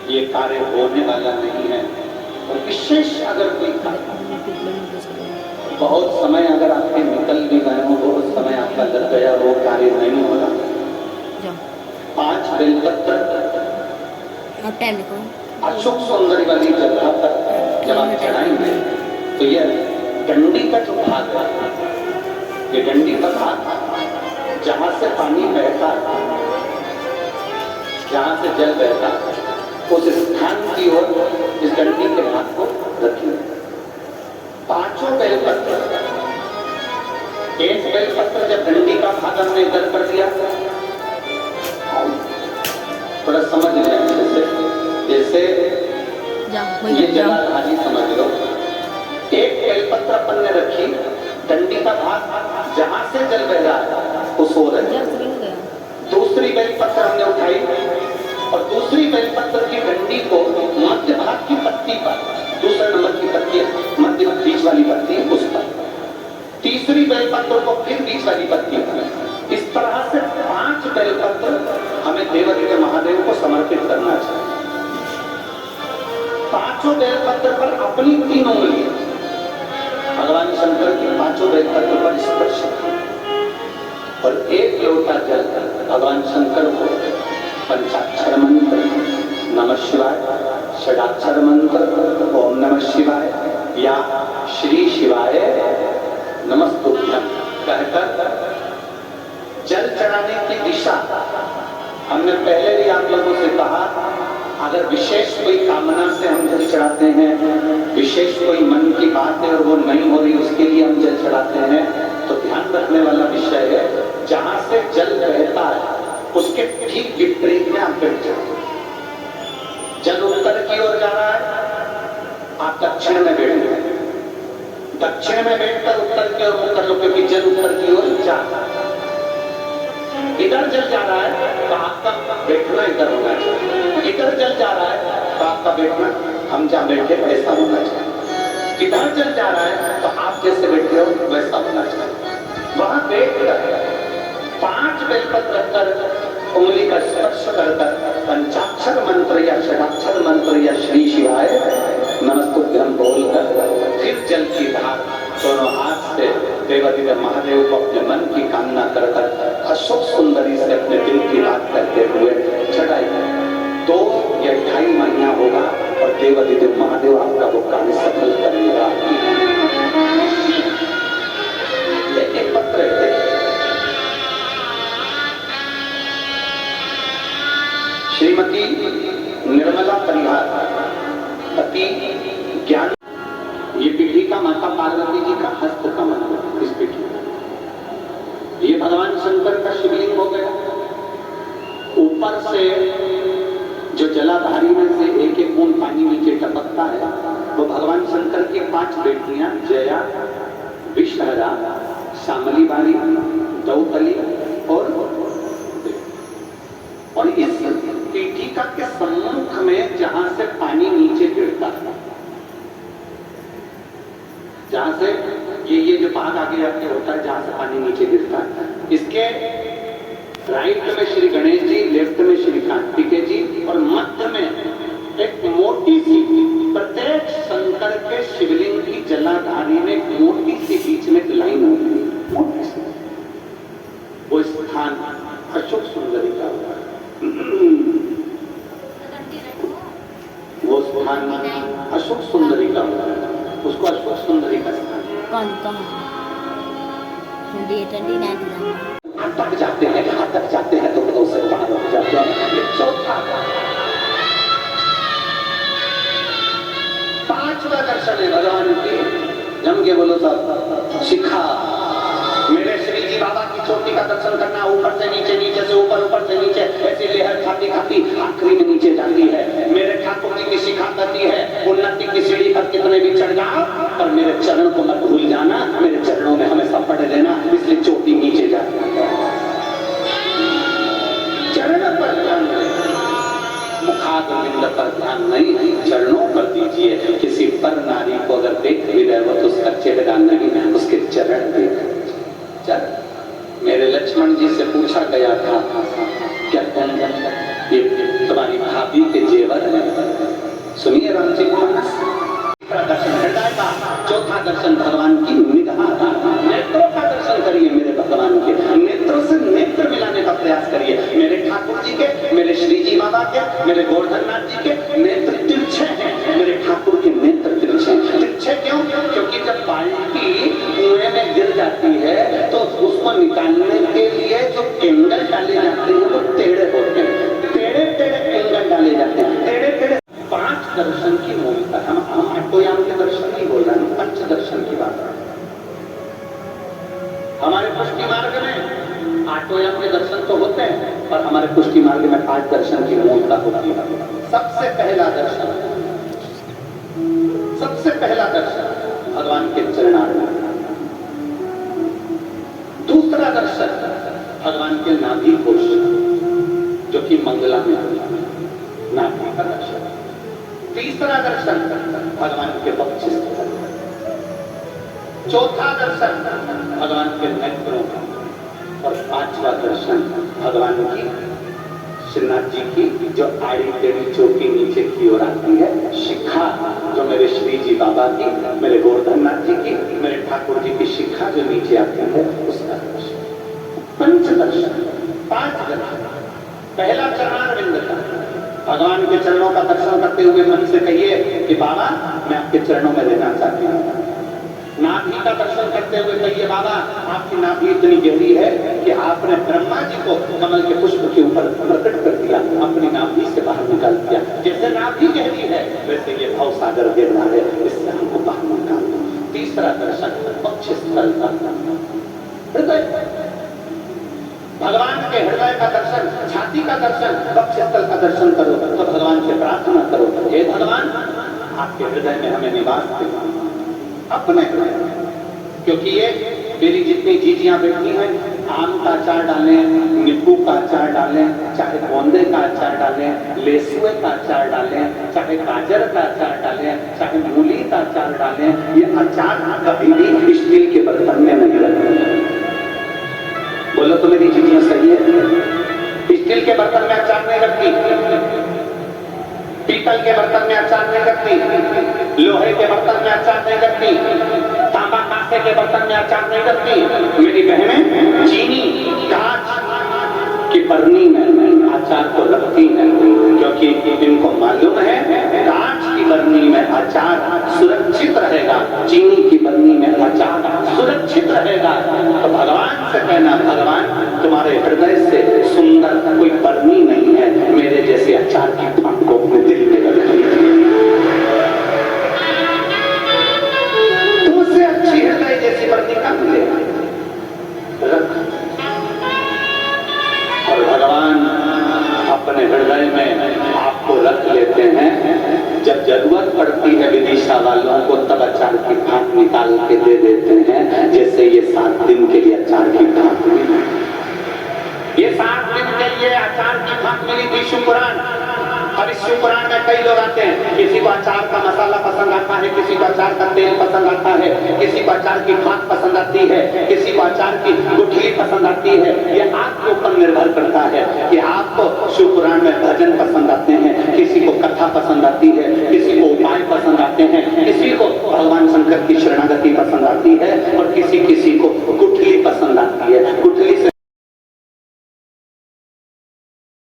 ये कार्य होने वाला नहीं है। और विशेष अगर कोई बहुत समय अगर आपके निकल भी गए हो, बहुत समय आपका लग गया, वो कार्य नहीं हो रहा, 5 बेलपत्र अशोक सौंदर्य वाली जगह पर जब आप चढ़ाएंगे तो ये डंडी का जो भाग है, ये डंडी का भाग जहां से पानी बहता है, जहां से जल बहता है, उस स्थान की ओर इस डंडी के भाग को रखिए। 5 बेलपत्र, एक बेलपत्र जब डंडी का भाग हमने इधर कर दिया, थोड़ा समझ लें, जैसे ये जलाधारी समझ लो। एक बेलपत्र अपन ने रखी, डंडी का भाग जहां से जल बह रहा है उस ओर है। दूसरी बेलपत्र हमने उठाई और दूसरी बेलपत्र की डंडी को मध्य भाग की पत्ती पर, दूसरे नंबर की पत्ती मध्य बीच वाली पत्ती उस पर, तीसरी बेलपत्र को फिर बीच वाली पत्ती पर। इस तरह से 5 बेलपत्र हमें देवदेव महादेव को समर्पित करना चाहिए। 5 बेलपत्र पर अपनी 3 उंगलियां भगवान शंकर की 5 बेलपत्र पर स्पर्श और 1 लोटा जल भगवान शंकर को पंचाक्षर मंत्र नमः शिवाय, षडाक्षर मंत्र ओम नमः शिवाय या श्री शिवाय नमस्तुभ्यं कहकर जल चढ़ाने की दिशा हमने पहले भी आप लोगों से कहा। अगर विशेष कोई कामना से हम जल चढ़ाते हैं, विशेष कोई मन की बात है और वो नहीं हो रही, उसके लिए हम जल चढ़ाते हैं, तो ध्यान रखने वाला विषय है जहां से जल बहता है उसके ठीक विपरीत में आप बैठ जाओ। जल उत्तर की ओर जा रहा है, आप दक्षिण में बैठ गए, दक्षिण में बैठकर उत्तर की ओर मुख कर लो, क्योंकि जल उत्तर की ओर जा रहा है। इधर जल जा रहा है तो आपका बैठना इधर होना चाहिए, इधर जल जा रहा है तो आपका बैठना हम जहां बैठे ऐसा होना चाहिए। इधर जल जा रहा है तो आप जैसे बैठे हो वैसा होना चाहिए। वहां बैठ कर 5 बेलपत्र रखकर उंगली का स्पर्श कर पंचाक्षर मंत्र या षडाक्षर मंत्र या श्री शिवाय नमस्तुभ्यं बोलकर फिर जल की धार दोनों हाथ से देवादिदेव महादेव को अपने मन की कामना कर अशोक सुंदरी से अपने दिल की बात करते हुए चढ़ाई 2 या 2.5 महीना होगा और देवादिदेव महादेव आपका वो कार्य सफल करेगा। एक पत्र है, श्रीमती निर्मला परिहार, पति ज्ञान। ये पीठिका माता पार्वती जी का हस्त कमल है। इस पीठिका ये भगवान शंकर का शिवलिंग हो गया। ऊपर से जो जलाधारी में से एक बूंद पानी नीचे टपकता है वो भगवान शंकर की 5 बेटियां जया, विषहरा, श्यामली बारी, द्रौपदी और इस पीठिका के सम्मुख में जहां से पानी नीचे गिरता है, जहां से ये जो भाग आगे आके होता है जहां से पानी नीचे गिरता है, इसके राइट में श्री गणेश जी, लेफ्ट में श्री कार्तिकेय जी और मध्य में एक मोटी सी, प्रत्येक शंकर के शिवलिंग की जलाधारी में एक मोटी सी बीच में एक लाइन होती है, मोटी सी। वो स्थान अशोक सुंदरी का होता है। वो स्थान अशोक सुंदरी का होता है, उसको अशोक सुंदरी का स्थान तक जाते हैं, कहां तक जाते हैं तो उसे पार हो जाते हैं। चौथा 5वां दर्शन है भगवान की। जम के बोलो साहब, शिखा मेरे श्री जी बाबा की चोटी का दर्शन करना, ऊपर से नीचे, नीचे से ऊपर, ऊपर से नीचे, ऐसी लहर खाती खाती आखिरी में नीचे जाती है। मेरे ठाकुर जी की शिखा करती है, उन्नति की सीढ़ी पर कितने भी चढ़ जाओ पर मेरे चरण को मत भूल जाना, मेरे चरणों में हमेशा पड़ लेना, इसलिए चोटी नीचे जाती है। चरण पर ध्यान मुखारविंद पर ध्यान नहीं, चरणों पर दीजिए। किसी पर नारी को अगर देख भी रहे हो तो उसका चेहरा नहीं, उसके चरण देख। मेरे लक्ष्मण जी से पूछा गया था क्या तुम ये तुम्हारी भाभी के जेवर हैं? सुनिए राम जी को दर्शन हृदय का, चौथा दर्शन भगवान की निगाह का, नेत्रों का दर्शन करिए मेरे भगवान के, नेत्रों से नेत्र मिलाने का प्रयास करिए। मेरे ठाकुर जी के, मेरे श्री जी बाबा के, मेरे गोवर्धननाथ जी के नेत्र तिरछे हैं, मेरे ठाकुर के नेत्र तिरछे। तिरछे क्यों? क्योंकि जब बाल्टी कुएं में गिर जाती है तो उसको निकालने के लिए जो एंगल डाले जाते हैं वो टेढ़े होते हैं, टेढ़े टेढ़े एंगल डाले जाते हैं, टेढ़े टेढ़े। पांच दर्शन की मूलता, हम आटोयाम के दर्शन नहीं बोल रहे हैं, पंच दर्शन की बात है। हमारे पुष्टि मार्ग में आटोयाम के दर्शन तो होते हैं, पर हमारे पुष्टि मार्ग में पांच दर्शन की मूलता होती है। सबसे पहला दर्शन, सबसे पहला दर्शन भगवान के चरणारविंद। दूसरा दर्शन भगवान के नाभि कोश, जो कि मंगला में नाभि का दर्शन। तीसरा दर्शन भगवान के वक्षस्थल। चौथा दर्शन भगवान के नेत्रों का। और पांचवा दर्शन भगवान की श्रीनाथ जी की जो आड़ी टेढ़ी चौकी नीचे की ओर आती है, शिखा, जो मेरे श्री जी बाबा की, मेरे गोवर्धननाथ जी की, मेरे ठाकुर जी की शिखा जो नीचे आती है, उसका दर्शन। पंच दर्शन, पांच दर्शन। पहला चरणारविंद का, भगवान के चरणों का दर्शन करते हुए मन से कहिए कि बाबा मैं आपके चरणों में रहना चाहती हूँ। नाभि का दर्शन करते हुए कहिए बाबा आपकी नाभि इतनी गहरी है कि आपने ब्रह्मा जी को कमल के पुष्प के ऊपर प्रकट कर दिया, अपनी नाभि से बाहर निकाल दिया। जैसे नाभि गहरी है वैसे ये भव सागर गिरना है, इससे हमको बाहर निकाल दो। तीसरा दर्शन वक्षस्थल का, हृदय, भगवान के हृदय का दर्शन, छाती का दर्शन, वक्षस्थल का दर्शन करो तो भगवान से प्रार्थना करो, हे भगवान आपके हृदय में हमें निवास दे, अपने हृदय। क्योंकि ये मेरी जितनी जीजियां बैठी हैं, आम का अचार डालें, नींबू का अचार डालें, चाहे गोंदे का अचार डालें, लेसुए का अचार डालें, चाहे गाजर का अचार डालें, चाहे मूली का अचार डालें, ये अचार कभी भी स्टील के बर्तन में नहीं रखें। बोलो तो मेरी चीजें सही है? स्टील के बर्तन में अचार नहीं रखती, पीतल के बर्तन में अचार नहीं रखती, लोहे के बर्तन में अचार नहीं रखती, तांबा कांसे के बर्तन में अचार नहीं रखती। मेरी बहनें चीनी कांच की बरनी में अचार को रखती है, क्योंकि इनको मालूम है कांच की बरनी में अचार सुरक्षित रहेगा, चीनी की बरनी में अचार सुरक्षित रहेगा। तो भगवान से कहना, भगवान तुम्हारे हृदय से सुंदर कोई बरनी नहीं है, मेरे जैसे अचार की फांक को अपने दिल में रखी। तुमसे अच्छी हृदय जैसी बरनी का मिलेगा, रख। और भगवान अपने हृदय में आपको रख लेते हैं। जब जरूरत पड़ती है विदिशा वालों को तब अचार की फांक निकाल के दे देते हैं। जैसे ये 7 दिन के लिए अचार की फांक मिली, ये 7 दिन के लिए अचार की फांक मिली थी शिवपुराण। अब इस शिवपुराण में कई लोग आते हैं, किसी को अचार का मसाला पसंद आता है, किसी को अचार का तेल पसंद आता है, किसी को अचार की फांक पसंद आती है, किसी को अचार की गुठली पसंद आती है। ये आपके ऊपर निर्भर करता है कि आपको शिवपुराण में भजन पसंद आते हैं, किसी को कथा पसंद आती है, किसी को उपाय पसंद आते हैं, किसी को भगवान शंकर की शरणागति पसंद आती है और किसी को गुठली पसंद आती है। गुठली से